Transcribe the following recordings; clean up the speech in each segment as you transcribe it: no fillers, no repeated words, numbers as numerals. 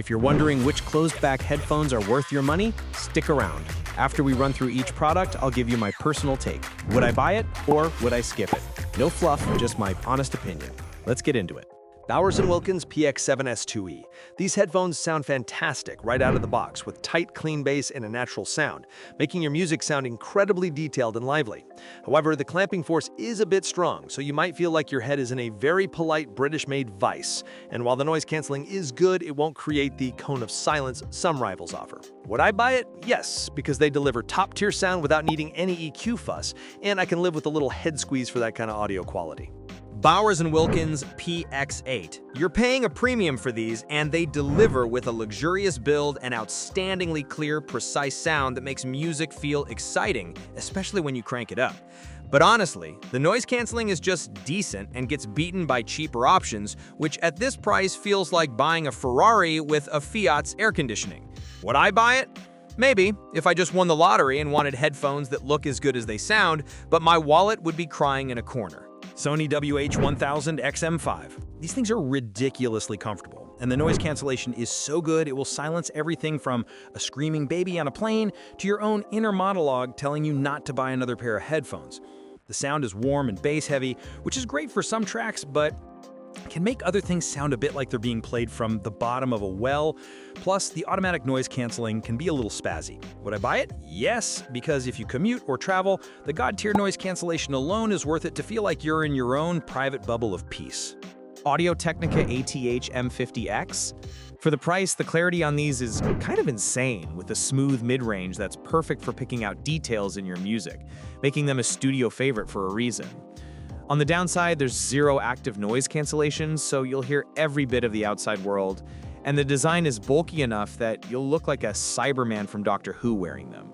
If you're wondering which closed-back headphones are worth your money, stick around. After we run through each product, I'll give you my personal take. Would I buy it or would I skip it? No fluff, just my honest opinion. Let's get into it. Bowers & Wilkins Px7 S2e. These headphones sound fantastic right out of the box with tight, clean bass and a natural sound, making your music sound incredibly detailed and lively. However, the clamping force is a bit strong, so you might feel like your head is in a very polite British-made vice. And while the noise canceling is good, it won't create the cone of silence some rivals offer. Would I buy it? Yes, because they deliver top-tier sound without needing any EQ fuss, and I can live with a little head squeeze for that kind of audio quality. Bowers & Wilkins Px8. You're paying a premium for these, and they deliver with a luxurious build and outstandingly clear, precise sound that makes music feel exciting, especially when you crank it up. But honestly, the noise canceling is just decent and gets beaten by cheaper options, which at this price feels like buying a Ferrari with a Fiat's air conditioning. Would I buy it? Maybe, if I just won the lottery and wanted headphones that look as good as they sound, but my wallet would be crying in a corner. Sony WH-1000XM5. These things are ridiculously comfortable, and the noise cancellation is so good it will silence everything from a screaming baby on a plane to your own inner monologue telling you not to buy another pair of headphones. The sound is warm and bass-heavy, which is great for some tracks, but can make other things sound a bit like they're being played from the bottom of a well. Plus, the automatic noise canceling can be a little spazzy. Would I buy it? Yes, because if you commute or travel, the god-tier noise cancellation alone is worth it to feel like you're in your own private bubble of peace. Audio-Technica ATH-M50x. For the price, the clarity on these is kind of insane, with a smooth mid-range that's perfect for picking out details in your music, making them a studio favorite for a reason. On the downside, there's zero active noise cancellation, so you'll hear every bit of the outside world, and the design is bulky enough that you'll look like a Cyberman from Doctor Who wearing them.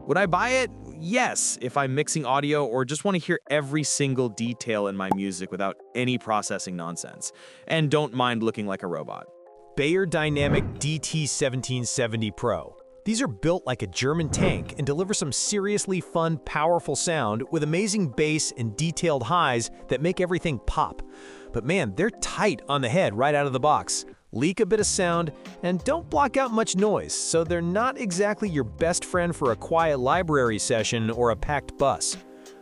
Would I buy it? Yes, if I'm mixing audio or just want to hear every single detail in my music without any processing nonsense, and don't mind looking like a robot. Beyerdynamic DT 1770 Pro. These are built like a German tank and deliver some seriously fun, powerful sound with amazing bass and detailed highs that make everything pop. But man, they're tight on the head right out of the box, leak a bit of sound, and don't block out much noise, so they're not exactly your best friend for a quiet library session or a packed bus.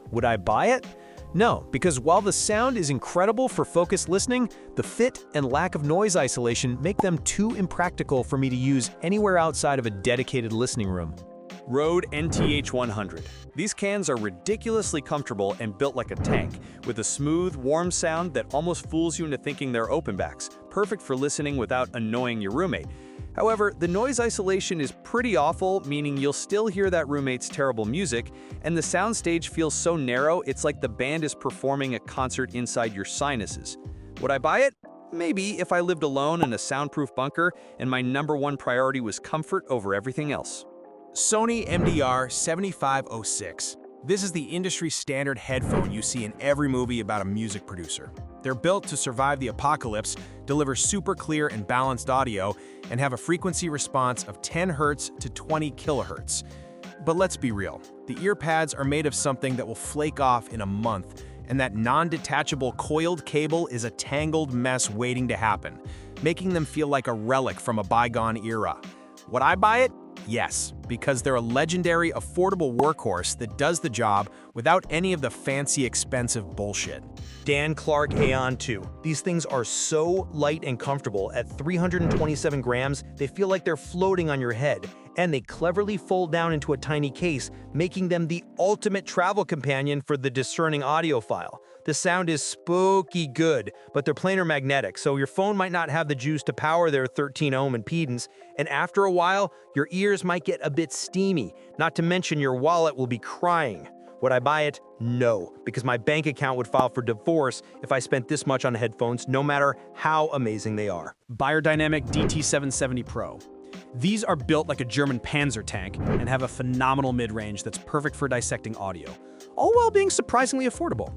Would I buy it? No, because while the sound is incredible for focused listening, the fit and lack of noise isolation make them too impractical for me to use anywhere outside of a dedicated listening room. Rode NTH100. These cans are ridiculously comfortable and built like a tank, with a smooth, warm sound that almost fools you into thinking they're open backs, perfect for listening without annoying your roommate. However, the noise isolation is pretty awful, meaning you'll still hear that roommate's terrible music, and the soundstage feels so narrow it's like the band is performing a concert inside your sinuses. Would I buy it? Maybe, if I lived alone in a soundproof bunker and my #1 priority was comfort over everything else. Sony MDR-7506. This is the industry standard headphone you see in every movie about a music producer. They're built to survive the apocalypse, deliver super clear and balanced audio, and have a frequency response of 10 Hz to 20 kHz. But let's be real, the ear pads are made of something that will flake off in a month, and that non-detachable coiled cable is a tangled mess waiting to happen, making them feel like a relic from a bygone era. Would I buy it? Yes, because they're a legendary, affordable workhorse that does the job without any of the fancy, expensive bullshit. Clark Aeon 2. These things are so light and comfortable. At 327 grams, they feel like they're floating on your head, and they cleverly fold down into a tiny case, making them the ultimate travel companion for the discerning audiophile. The sound is spooky good, but they're planar magnetic, so your phone might not have the juice to power their 13-ohm impedance, and after a while, your ears might get a bit steamy, not to mention your wallet will be crying. Would I buy it? No, because my bank account would file for divorce if I spent this much on headphones, no matter how amazing they are. Beyerdynamic DT 770 Pro. These are built like a German Panzer tank and have a phenomenal mid-range that's perfect for dissecting audio, all while being surprisingly affordable.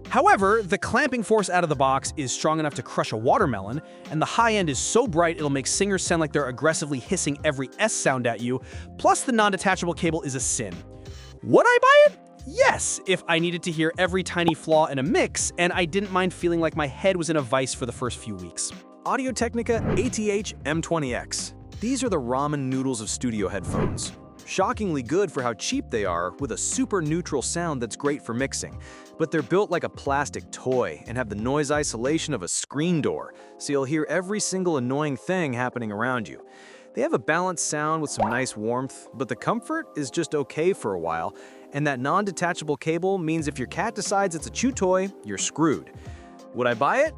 However, the clamping force out of the box is strong enough to crush a watermelon, and the high end is so bright it'll make singers sound like they're aggressively hissing every S sound at you, plus the non-detachable cable is a sin. Would I buy it? Yes, if I needed to hear every tiny flaw in a mix, and I didn't mind feeling like my head was in a vice for the first few weeks. Audio-Technica ATH-M20x. These are the ramen noodles of studio headphones. Shockingly good for how cheap they are, with a super neutral sound that's great for mixing. But they're built like a plastic toy and have the noise isolation of a screen door, so you'll hear every single annoying thing happening around you. They have a balanced sound with some nice warmth, but the comfort is just okay for a while, and that non-detachable cable means if your cat decides it's a chew toy, you're screwed. Would I buy it?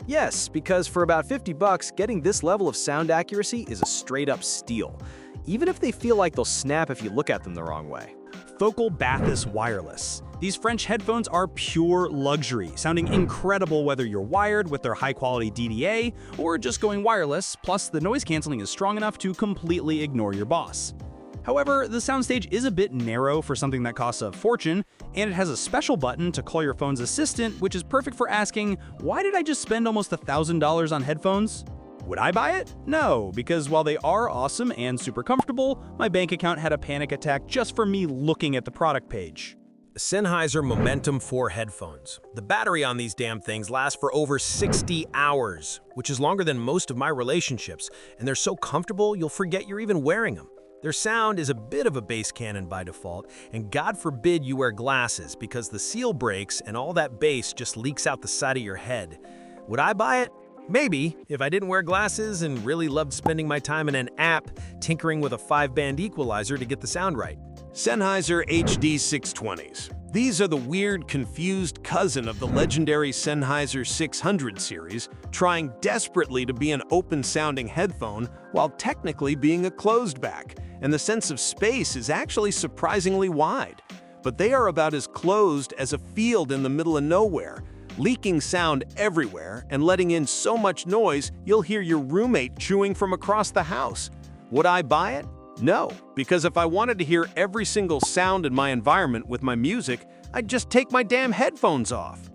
Yes, because for about 50 bucks, getting this level of sound accuracy is a straight-up steal, even if they feel like they'll snap if you look at them the wrong way. Focal Bathys Wireless. These French headphones are pure luxury, sounding incredible whether you're wired with their high-quality DDA or just going wireless, plus the noise canceling is strong enough to completely ignore your boss. However, the soundstage is a bit narrow for something that costs a fortune, and it has a special button to call your phone's assistant, which is perfect for asking, why did I just spend almost $1,000 on headphones? Would I buy it? No, because while they are awesome and super comfortable, my bank account had a panic attack just for me looking at the product page. Sennheiser Momentum 4 headphones. The battery on these damn things lasts for over 60 hours, which is longer than most of my relationships, and they're so comfortable you'll forget you're even wearing them. Their sound is a bit of a bass cannon by default, and God forbid you wear glasses because the seal breaks and all that bass just leaks out the side of your head. Would I buy it? Maybe, if I didn't wear glasses and really loved spending my time in an app tinkering with a 5-band equalizer to get the sound right. Sennheiser HD 620s. These are the weird, confused cousin of the legendary Sennheiser 600 series, trying desperately to be an open-sounding headphone while technically being a closed-back, and the sense of space is actually surprisingly wide. But they are about as closed as a field in the middle of nowhere, leaking sound everywhere and letting in so much noise you'll hear your roommate chewing from across the house. Would I buy it? No, because if I wanted to hear every single sound in my environment with my music, I'd just take my damn headphones off.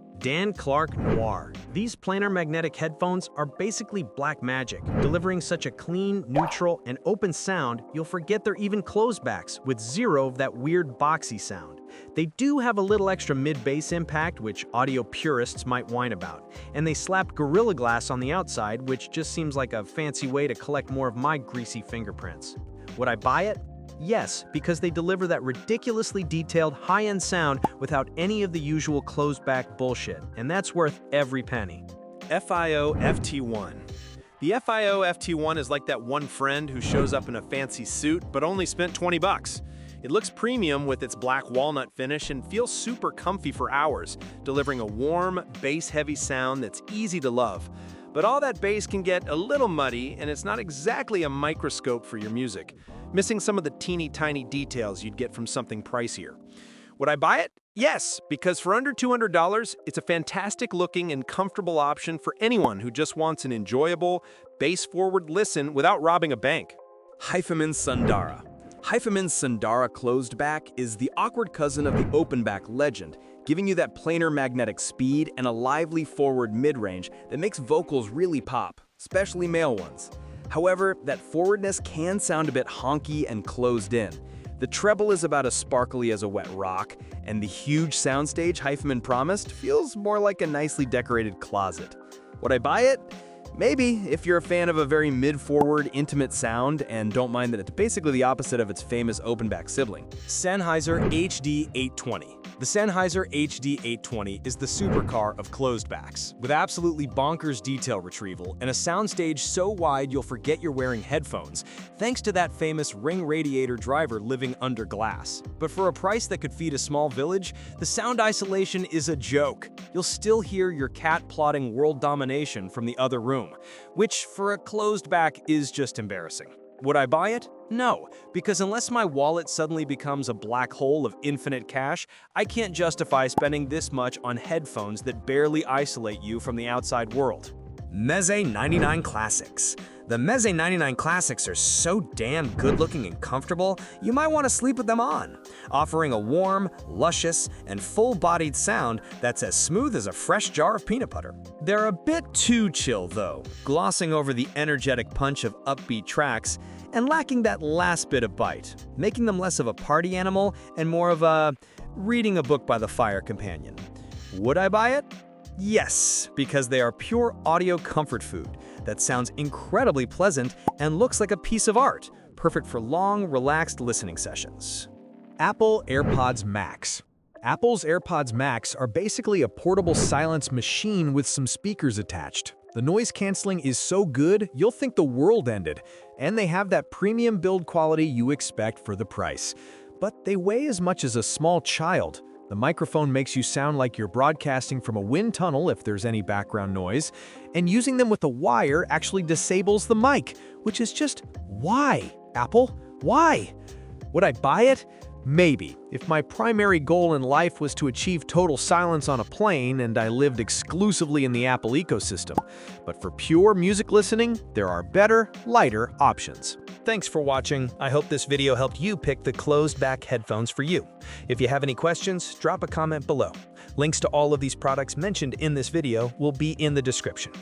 Clark Noir. These planar magnetic headphones are basically black magic, delivering such a clean, neutral, and open sound you'll forget they're even closed-backs with zero of that weird boxy sound. They do have a little extra mid-bass impact, which audio purists might whine about, and they slapped Gorilla Glass on the outside, which just seems like a fancy way to collect more of my greasy fingerprints. Would I buy it? Yes, because they deliver that ridiculously detailed, high-end sound without any of the usual closed-back bullshit, and that's worth every penny. Fiio FT1. The Fiio FT1 is like that one friend who shows up in a fancy suit but only spent 20 bucks. It looks premium with its black walnut finish and feels super comfy for hours, delivering a warm, bass-heavy sound that's easy to love. But all that bass can get a little muddy, and it's not exactly a microscope for your music, missing some of the teeny tiny details you'd get from something pricier. Would I buy it? Yes, because for under $200, it's a fantastic looking and comfortable option for anyone who just wants an enjoyable, bass-forward listen without robbing a bank. Hifiman Sundara. Hifiman's Sundara closed back is the awkward cousin of the open back legend, giving you that planar magnetic speed and a lively forward mid-range that makes vocals really pop, especially male ones. However, that forwardness can sound a bit honky and closed in. The treble is about as sparkly as a wet rock, and the huge soundstage Hifiman promised feels more like a nicely decorated closet. Would I buy it? Maybe, if you're a fan of a very mid-forward, intimate sound and don't mind that it's basically the opposite of its famous open-back sibling. Sennheiser HD-820. The Sennheiser HD-820 is the supercar of closed-backs, with absolutely bonkers detail retrieval and a soundstage so wide you'll forget you're wearing headphones, thanks to that famous ring radiator driver living under glass. But for a price that could feed a small village, the sound isolation is a joke. You'll still hear your cat plotting world domination from the other room, which for a closed back is just embarrassing. Would I buy it? No, because unless my wallet suddenly becomes a black hole of infinite cash, I can't justify spending this much on headphones that barely isolate you from the outside world. Meze 99 Classics. The Meze 99 Classics are so damn good-looking and comfortable, you might want to sleep with them on, offering a warm, luscious, and full-bodied sound that's as smooth as a fresh jar of peanut butter. They're a bit too chill, though, glossing over the energetic punch of upbeat tracks and lacking that last bit of bite, making them less of a party animal and more of a reading a book by the fire companion. Would I buy it? Yes, because they are pure audio comfort food. that sounds incredibly pleasant and looks like a piece of art, perfect for long, relaxed listening sessions. Apple AirPods Max. Apple's AirPods Max are basically a portable silence machine with some speakers attached. The noise canceling is so good, you'll think the world ended, and they have that premium build quality you expect for the price. But they weigh as much as a small child. The microphone makes you sound like you're broadcasting from a wind tunnel if there's any background noise, and using them with a wire actually disables the mic, which is just why, Apple? Why? Would I buy it? Maybe, if my primary goal in life was to achieve total silence on a plane and I lived exclusively in the Apple ecosystem. But for pure music listening, there are better, lighter options. Thanks for watching. I hope this video helped you pick the closed-back headphones for you. If you have any questions, drop a comment below. Links to all of these products mentioned in this video will be in the description.